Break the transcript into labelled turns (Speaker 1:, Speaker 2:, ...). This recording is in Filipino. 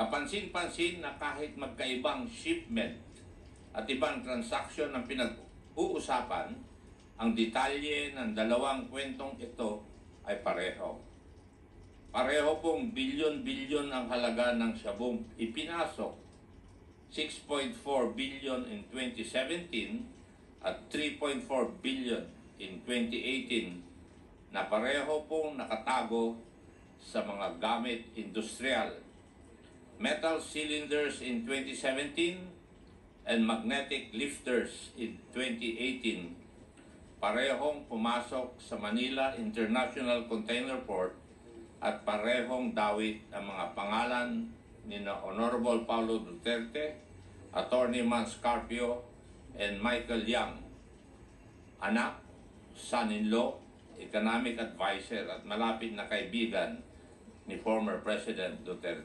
Speaker 1: Kapansin-pansin na kahit magkaibang shipment at ibang transaksyon ang pinag-uusapan, ang detalye ng dalawang kwentong ito ay pareho. Pareho pong bilyon-bilyon ang halaga ng Shabong ipinasok, 6.4 billion in 2017 at 3.4 billion in 2018 na pareho pong nakatago sa mga gamit industrial, metal cylinders in 2017 and magnetic lifters in 2018. Parehong pumasok sa Manila International Container Port at parehong dawit ang mga pangalan ni Honorable Paulo Duterte, Attorney Mans Carpio, and Michael Yang, anak, son-in-law, economic advisor at malapit na kaibigan ni former President Duterte.